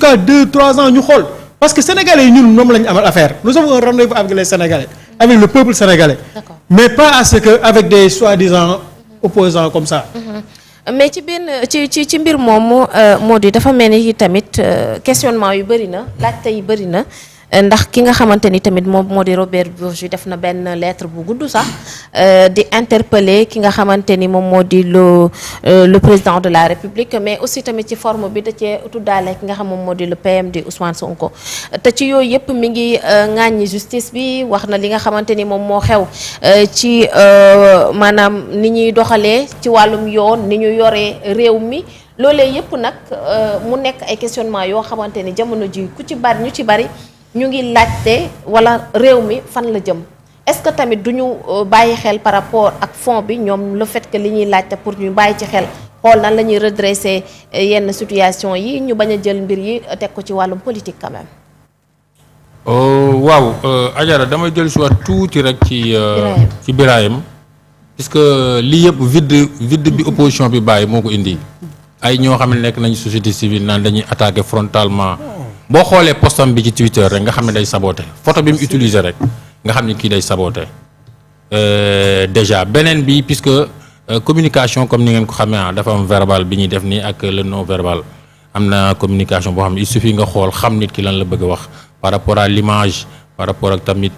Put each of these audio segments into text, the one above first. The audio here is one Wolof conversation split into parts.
jusqu'à 2-3 ans ñu xool parce que sénégalais yi ñun ñoom la ñu amal affaire nous avons un rendez-vous avec les sénégalais avec le peuple sénégalais. D'accord. Mais pas à ce que avec des soi-disant opposants comme ça. mais ci benn ci mbir moomu moo di dafa mel ni tamit questionnement yu bëri na laajte yi bëri na ndax ki nga xamante ni tamit moom moo di Robert Bourgi def na benn lettre bu gudd sax di interpeller ki nga xamante ni moom moo di le président de la République mais aussi tamit ci forme bi da cee tuddaale ki nga xam moom moo di le PM di Ousmane Sonko te ci yooyu yëpp mi ngi ŋàññi justice bi wax na li nga xamante ni moom moo xew ci maanaam ni ñuy doxalee ci wàllum yoon ni ñu yoree réew mi loolee yëpp nag mu nekk ay questionnement yoo xamante ni jamono ji ñu ci bari ñu ngi laajte wala réew mi fan la jëm est-ce que tamit du ñu bàyyi xel par rapport ak fond bi ñoom le fait que li ñuy laajte pour ñu bàyyi ci xel xool nan la ñuy redresser yenn situation yi ñu bañ a jël mbir yi teg ko ci wàllum politique quand même. waaw Adjara damay jël si waat tuuti rek ci Birahim puisque lii yëpp vide bi opposition bi bàyyi moo ko indi ay ñoo xam ne nekk nañu société civile naan dañuy attaquer frontalement. boo xoolee postam bi ci Twitter rek nga xam ne day saboter photo bi mu utiliser rek nga xam ne kii day saboter déjà beneen bi puisque communication comme ni ngeen ko xamee dafa am verbal bi ñuy def nii ak le non verbal am na communication boo xam ne il suffit nga xool xam nit ki lan la bëgg a wax par rapport à l'image par rapport ak tamit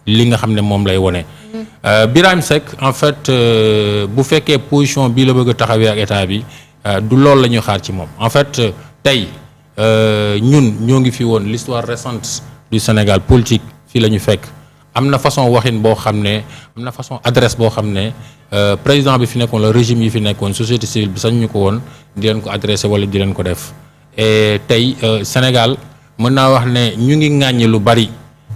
li nga xam ne moom lay wone Birahim Seck en fait bu fekkee position bii la bëgg a taxawee ak état bi du loolu la ñuy xaar ci moom en fait tey ñun ñoo ngi fi woon l'histoire récente du Sénégal politique fii la ñu fekk am na façon waxin boo xam ne am na façon adresse boo xam ne président bi fi nekkoon le régime yi fi nekkoon société civile bi sañ ñu ko woon di leen ko adressé wala di leen ko def et tey Sénégal mën naa wax ne ñu ngi ŋàññi lu bari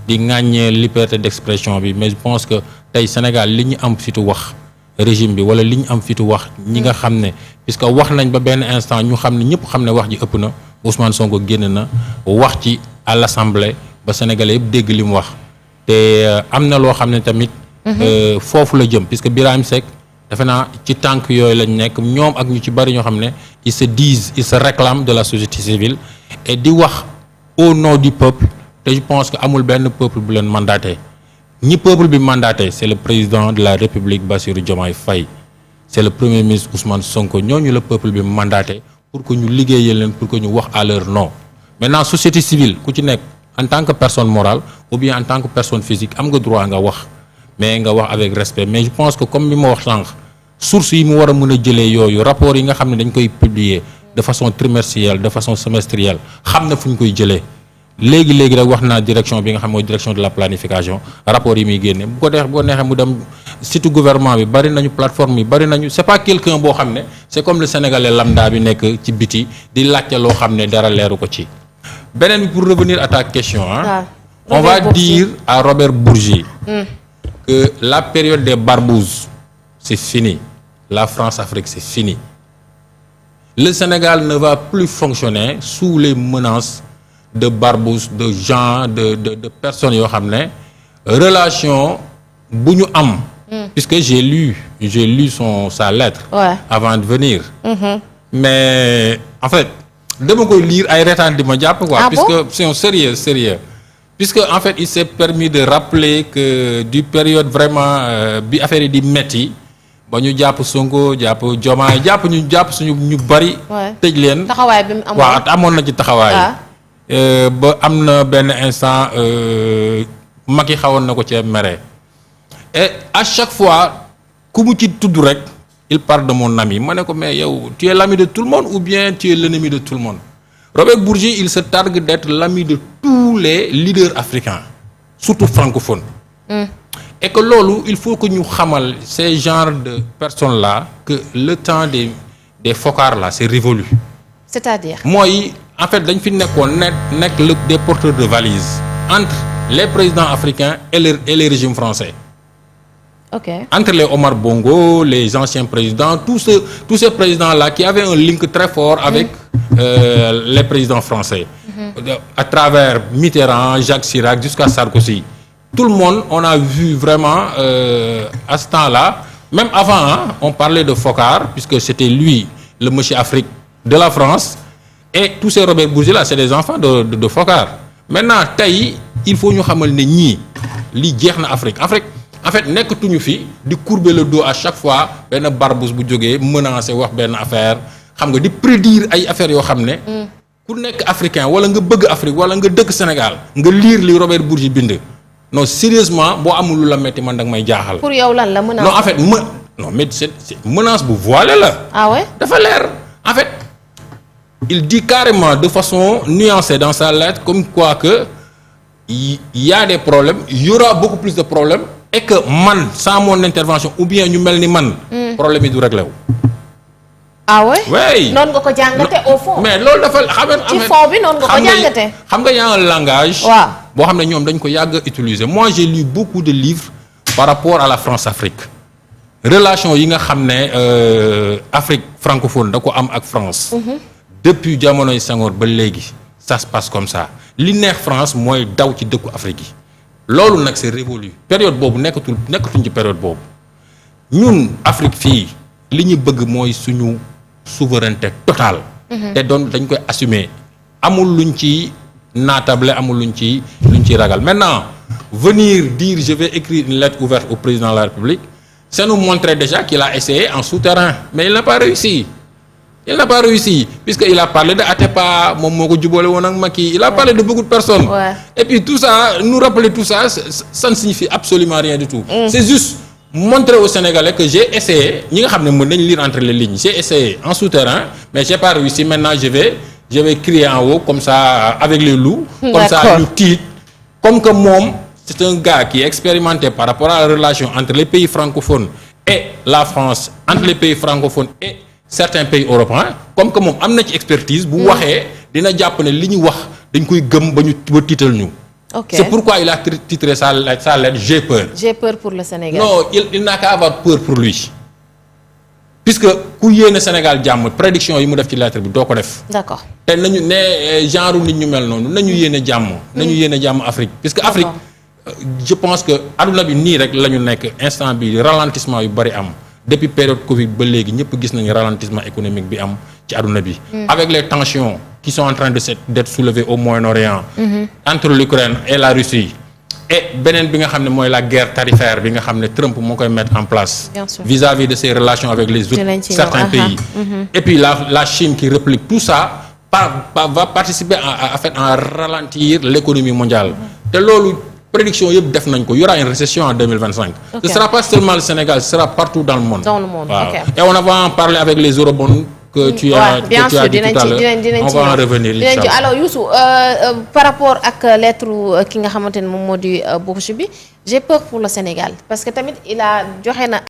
di ŋàññee liberté d'expression bi mais je pense que tey Sénégal li ñu am fitu wax régime bi wala li ñu am fitu wax ñi nga xam ne puisque wax nañ ba benn instant ñu xam ne ñëpp xam ne wax ji ëpp na Ousmane Sonko génn na wax ci à l'Assemblée ba Sénégalais yëpp dégg li mu wax te am na loo xam ne tamit foofu la jëm puisque Birahim Seck defe naa ci tànk yooyu lañ nekk ñoom ak ñu ci bari ñoo xam ne ils se réclament de la société civile et di wax au nom du peuple te je pense que amul benn peuple bu leen mandaté ñi peuple bi mandaté c'est le président de la République Bassirou Diomaye Faye c'est le premier ministre Ousmane Sonko ñooñu la peuple bi mandaté pour que ñu liggéeyal leen pour que ñu wax à leur nom maintenant société civile ku ci nekk en tant que personne morale ou bien en tant que personne physique am nga droit nga wax mais nga wax avec respect mais je pense que comme li ma wax sànq source yi mu war a mën a jëlee yooyu rapport yi nga xam ne dañ koy publier de façon trimestrielle de façon semestrielle xam na fu ñu koy jëlee léegi rek wax naa direction bi nga xam mooy direction de la planification rapport yi muy génne bu ko neexee mu dem site gouvernement bi bari nañu plateforme yi bari nañu c'est pas quelqu'un boo xam ne c'est comme le sénégalais lambda bi nekk ci biti di laajte loo xam ne dara leeru ko ci beneen bi pour revenir à ta question on va dire à Robert Bourgi que la période des barbouzes c'est fini la France-Afrique c'est fini le Sénégal ne va plus fonctionner sous les menaces de barbouzes de gens de personnes yoo xam ne relation bu ñu am puisque j'ai lu sa lettre avant de venir mais en fait dama koy lire ay retaan di ma jàpp quoi puisque c'est sérieux puisque en fait il s'est permis de rappeler que du période vraiment bi affaire yi di metti ba ñu jàpp Sonko jàpp Diomaye jàpp suñu ñu bari tëj leen taxawaay bi mu amoon waaw amoon na ci taxawaay ba am na benn instant Macky xawoon na ko ci mere et à chaque fois ku mu ci tudd rek il parle de mon ami ma ne ko mais yow tu es l'ami de tout le monde ou bien tu es l'ennemi de tout le monde Robert Bourgi il se targue d'être l'ami de tous les leaders africains surtout francophones et que loolu il faut que ñu xamal ces genres de personnes là que le temps des focards là c'est révolu c'est-à-dire mooy en fait dañ fi nekkoon nekk des porteurs de valises entre les présidents africains et les régimes français entre les Omar Bongo les anciens présidents tous ces présidents là qui avaient un link très fort avec les présidents français à travers Mitterrand Jacques Chirac jusqu'à Sarkozy tout le monde on a vu vraiment à ce temps-là même avant on parlait de Foccart puisque c'était lui le monsieur Afrique de la France et tous ces Robert Bourgi là c'est des enfants de Foccart maintenant tey il faut ñu xamal ne ñii li jeex na Afrique en fait nekkatuñu fi di courber le dos à chaque fois benn Barbouze bu jógee menacer wax benn affaire xam nga di prédire ay affaires yoo xam ne. ku nekk africain wala nga bëgg Afrique wala nga dëkk Sénégal nga lire li Robert Bourgi bind non sérieusement boo amul lu la metti man danga may jaaxal. pour yow lan la menace. non en fait non mais c'est menace bu voilée la. ah ouais dafa leer en fait il dit carrément de façon nuancée dans sa lettre comme quoi que il y a des problèmes il y aura beaucoup plus de problèmes et que man sans mon intervention ou bien ñu mel ni man. problème yi du réglé wu. ah ouais. oui noonu nga ko jàngate au fond. mais loolu dafa xam nga ci fond bi noonu nga ko jàngate. xam nga y a un langage. waaw boo xam ne ñoom dañ ko yàgg utiliser moi j'ai lu beaucoup de livres par rapport à la France-Afrique relation yi nga xam ne Afrique francophone da ko am ak France. depuis jamonoy Senghor ba léegi ça se passe comme ça li neex France mooy daw ci dëkku Afrique yi loolu nag c'est révolu période boobu nekkatuñ ci période boobu ñun Afrique fii li ñu bëgg mooy suñu souveraineté totale. te dañ koy assumer amul luñ ci naatable amul luñ ci ragal maintenant venir dire je vais écrire une lettre ouverte au président de la République c'est nous montrer déjà qu'il a essayé en souterrain mais il n'a pas réussi puisqu'il a parlé de Atepa moom moo ko jubale woon ak Macky il a parlé de beaucoup de personnes. Et puis tout ça nous rappeler tout ça ça ne signifie absolument rien du tout. C'est juste montrer aux Sénégalais que j'ai essayé ñi nga xam ne mën nañ lire entre les lignes j'ai essayé en souterrain mais j'ai pas réussi maintenant je vais crier en haut comme ça avec les loups. Comme ça ñu tiit comme que moom c'est un gars qui est expérimenté par rapport à la relation entre les pays francophones et la France entre les pays francophones et certains pays européens comme que moom am na ci expertise bu waxee dina jàpp ne li ñu wax dañ koy gëm ba tiital ñu. Okay. C'est pourquoi il a titré sa lettre J'ai peur. J'ai peur pour le Sénégal. Non, il n'a qu'à avoir peur pour lui. Puisque ku yéene Sénégal jàmm prédiction yi mu def ci lettre bi doo ko def. D'accord. te nañu ne genre nit ñu mel noonu nañu yéene jàmm. nañu yéene jàmm Afrique. puisque Afrique je pense que adduna bi nii rek la ñu nekk instant bi ralentissement yu bari am depuis période Covid ba léegi ñëpp gis nañu ralentissement économique bi am ci adduna bi. Avec les tensions qui sont en train d'être soulevées au Moyen-Orient. Entre l'Ukraine et la Russie. Et beneen bi nga xam ne mooy la guerre tarifaire bi nga xam ne Trump moo koy mettre en place. Vis-à-vis de ses relations avec les autres certains pays. Et puis la Chine qui réplique tout ça va participer à ralentir l'économie mondiale. te loolu prédiction yëpp def nañ ko y aura une récession en 2025. Ce sera pas seulement le Sénégal, ce sera partout dans le monde. Wow. Et on va en parler avec les eurobonds que tu as dit tout à l'heure. On va en revenir inchallah. Alors Youssou par rapport ak lettre ki nga xamante ne moom moo di Bourgi bi j'ai peur pour le Sénégal parce que tamit il a joxe na